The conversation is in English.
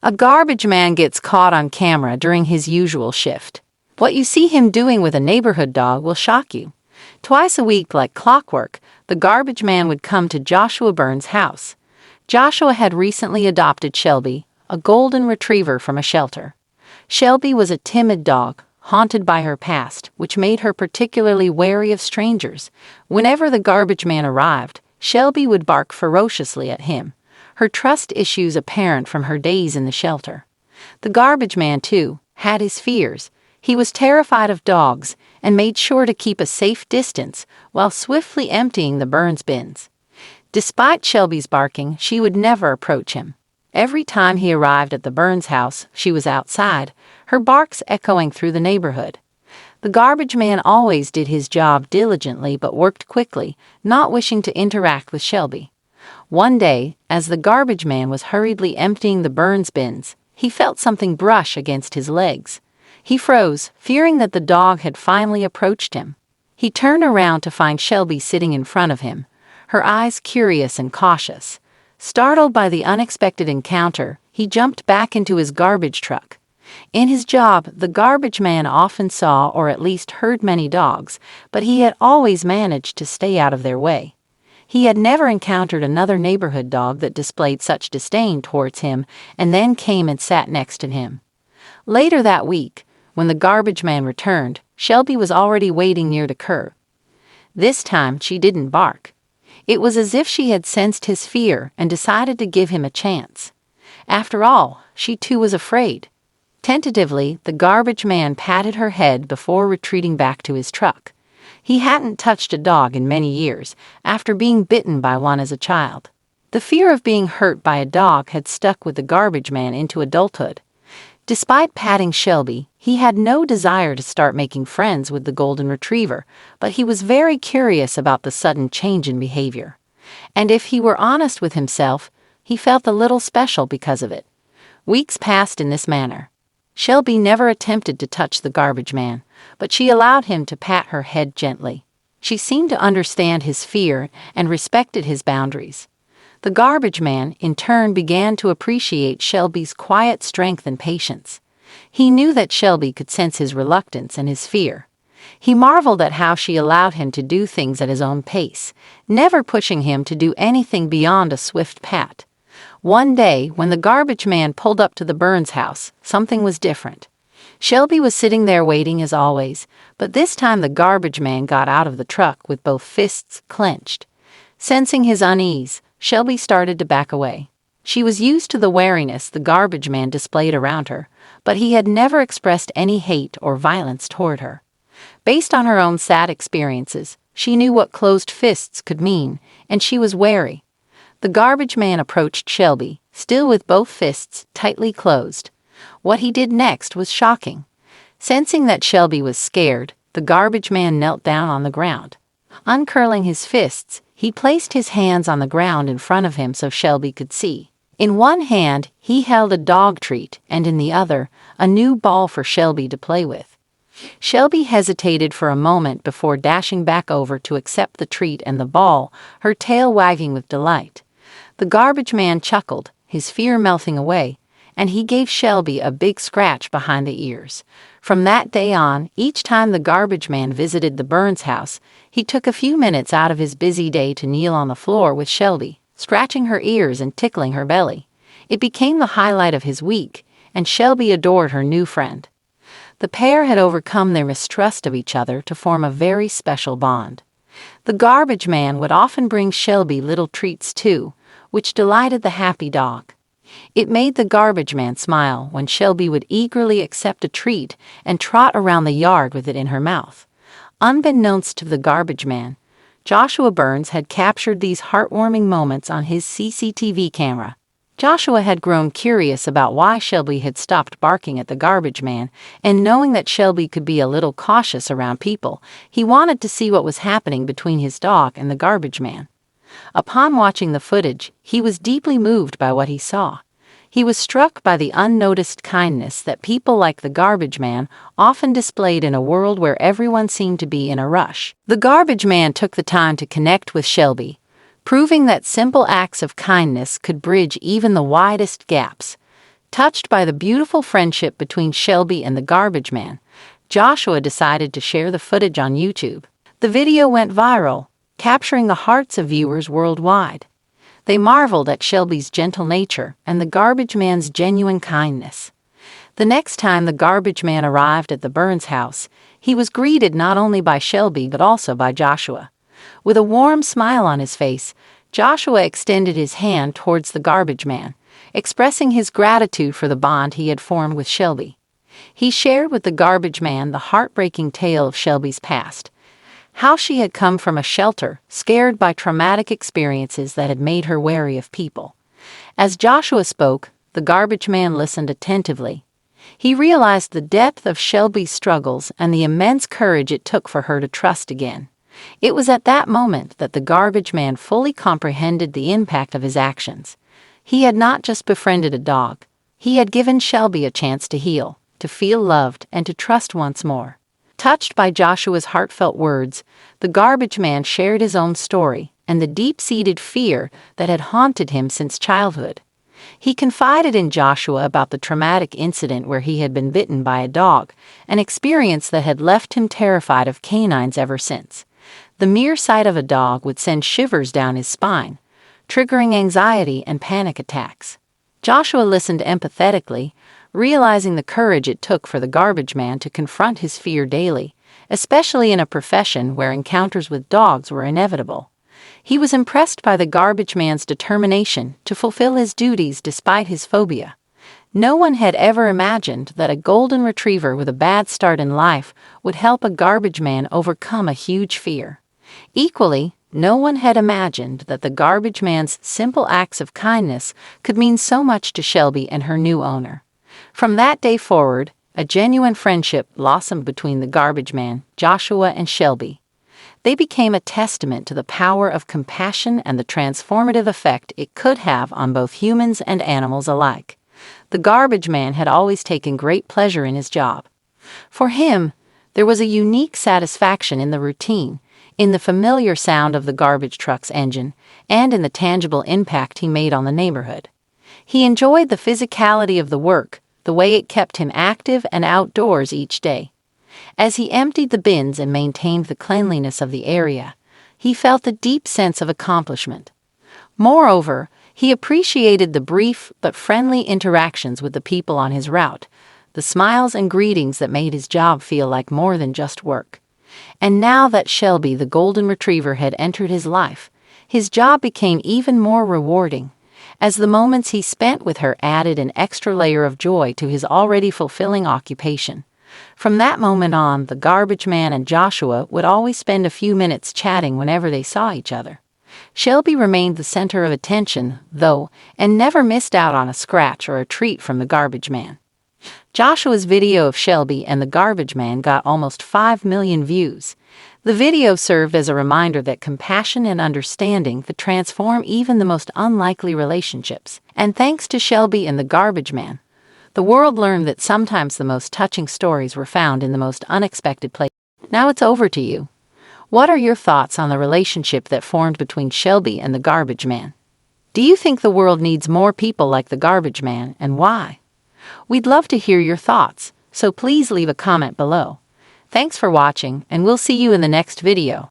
A garbage man gets caught on camera during his usual shift. What you see him doing with a neighborhood dog will shock you. Twice a week, like clockwork, the garbage man would come to Joshua Burns' house. Joshua had recently adopted Shelby, a golden retriever from a shelter. Shelby was a timid dog, haunted by her past, which made her particularly wary of strangers. Whenever the garbage man arrived, Shelby would bark ferociously at him, her trust issues apparent from her days in the shelter. The garbage man, too, had his fears. He was terrified of dogs and made sure to keep a safe distance while swiftly emptying the Burns bins. Despite Shelby's barking, she would never approach him. Every time he arrived at the Burns house, she was outside, her barks echoing through the neighborhood. The garbage man always did his job diligently but worked quickly, not wishing to interact with Shelby. One day, as the garbage man was hurriedly emptying the Burns bins, he felt something brush against his legs. He froze, fearing that the dog had finally approached him. He turned around to find Shelby sitting in front of him, her eyes curious and cautious. Startled by the unexpected encounter, he jumped back into his garbage truck. In his job, the garbage man often saw or at least heard many dogs, but he had always managed to stay out of their way. He had never encountered another neighborhood dog that displayed such disdain towards him and then came and sat next to him. Later that week, when the garbage man returned, Shelby was already waiting near the curb. This time, she didn't bark. It was as if she had sensed his fear and decided to give him a chance. After all, she too was afraid. Tentatively, the garbage man patted her head before retreating back to his truck. He hadn't touched a dog in many years, after being bitten by one as a child. The fear of being hurt by a dog had stuck with the garbage man into adulthood. Despite patting Shelby, he had no desire to start making friends with the golden retriever, but he was very curious about the sudden change in behavior. And if he were honest with himself, he felt a little special because of it. Weeks passed in this manner. Shelby never attempted to touch the garbage man, but she allowed him to pat her head gently. She seemed to understand his fear and respected his boundaries. The garbage man, in turn, began to appreciate Shelby's quiet strength and patience. He knew that Shelby could sense his reluctance and his fear. He marveled at how she allowed him to do things at his own pace, never pushing him to do anything beyond a swift pat. One day, when the garbage man pulled up to the Burns house, something was different. Shelby was sitting there waiting as always, but this time the garbage man got out of the truck with both fists clenched. Sensing his unease, Shelby started to back away. She was used to the wariness the garbage man displayed around her, but he had never expressed any hate or violence toward her. Based on her own sad experiences, she knew what closed fists could mean, and she was wary. The garbage man approached Shelby, still with both fists tightly closed. What he did next was shocking. Sensing that Shelby was scared, the garbage man knelt down on the ground. Uncurling his fists, he placed his hands on the ground in front of him so Shelby could see. In one hand, he held a dog treat, and in the other, a new ball for Shelby to play with. Shelby hesitated for a moment before dashing back over to accept the treat and the ball, her tail wagging with delight. The garbage man chuckled, his fear melting away, and he gave Shelby a big scratch behind the ears. From that day on, each time the garbage man visited the Burns house, he took a few minutes out of his busy day to kneel on the floor with Shelby, scratching her ears and tickling her belly. It became the highlight of his week, and Shelby adored her new friend. The pair had overcome their mistrust of each other to form a very special bond. The garbage man would often bring Shelby little treats too, which delighted the happy dog. It made the garbage man smile when Shelby would eagerly accept a treat and trot around the yard with it in her mouth. Unbeknownst to the garbage man, Joshua Burns had captured these heartwarming moments on his CCTV camera. Joshua had grown curious about why Shelby had stopped barking at the garbage man, and knowing that Shelby could be a little cautious around people, he wanted to see what was happening between his dog and the garbage man. Upon watching the footage, he was deeply moved by what he saw. He was struck by the unnoticed kindness that people like the garbage man often displayed in a world where everyone seemed to be in a rush. The garbage man took the time to connect with Shelby, proving that simple acts of kindness could bridge even the widest gaps. Touched by the beautiful friendship between Shelby and the garbage man, Joshua decided to share the footage on YouTube. The video went viral, capturing the hearts of viewers worldwide. They marveled at Shelby's gentle nature and the garbage man's genuine kindness. The next time the garbage man arrived at the Burns house, he was greeted not only by Shelby but also by Joshua. With a warm smile on his face, Joshua extended his hand towards the garbage man, expressing his gratitude for the bond he had formed with Shelby. He shared with the garbage man the heartbreaking tale of Shelby's past, how she had come from a shelter, scared by traumatic experiences that had made her wary of people. As Joshua spoke, the garbage man listened attentively. He realized the depth of Shelby's struggles and the immense courage it took for her to trust again. It was at that moment that the garbage man fully comprehended the impact of his actions. He had not just befriended a dog. He had given Shelby a chance to heal, to feel loved, and to trust once more. Touched by Joshua's heartfelt words, the garbage man shared his own story and the deep-seated fear that had haunted him since childhood. He confided in Joshua about the traumatic incident where he had been bitten by a dog, an experience that had left him terrified of canines ever since. The mere sight of a dog would send shivers down his spine, triggering anxiety and panic attacks. Joshua listened empathetically, realizing the courage it took for the garbage man to confront his fear daily, especially in a profession where encounters with dogs were inevitable. He was impressed by the garbage man's determination to fulfill his duties despite his phobia. No one had ever imagined that a golden retriever with a bad start in life would help a garbage man overcome a huge fear. Equally, no one had imagined that the garbage man's simple acts of kindness could mean so much to Shelby and her new owner. From that day forward, a genuine friendship blossomed between the garbage man, Joshua, and Shelby. They became a testament to the power of compassion and the transformative effect it could have on both humans and animals alike. The garbage man had always taken great pleasure in his job. For him, there was a unique satisfaction in the routine, in the familiar sound of the garbage truck's engine, and in the tangible impact he made on the neighborhood. He enjoyed the physicality of the work, the way it kept him active and outdoors each day. As he emptied the bins and maintained the cleanliness of the area, he felt a deep sense of accomplishment. Moreover, he appreciated the brief but friendly interactions with the people on his route, the smiles and greetings that made his job feel like more than just work. And now that Shelby, the golden retriever, had entered his life, his job became even more rewarding, as the moments he spent with her added an extra layer of joy to his already fulfilling occupation. From that moment on, the garbage man and Joshua would always spend a few minutes chatting whenever they saw each other. Shelby remained the center of attention, though, and never missed out on a scratch or a treat from the garbage man. Joshua's video of Shelby and the garbage man got almost 5 million views. The video served as a reminder that compassion and understanding could transform even the most unlikely relationships. And thanks to Shelby and the garbage man, the world learned that sometimes the most touching stories were found in the most unexpected places. Now it's over to you. What are your thoughts on the relationship that formed between Shelby and the garbage man? Do you think the world needs more people like the garbage man, and why? We'd love to hear your thoughts, so please leave a comment below. Thanks for watching, and we'll see you in the next video.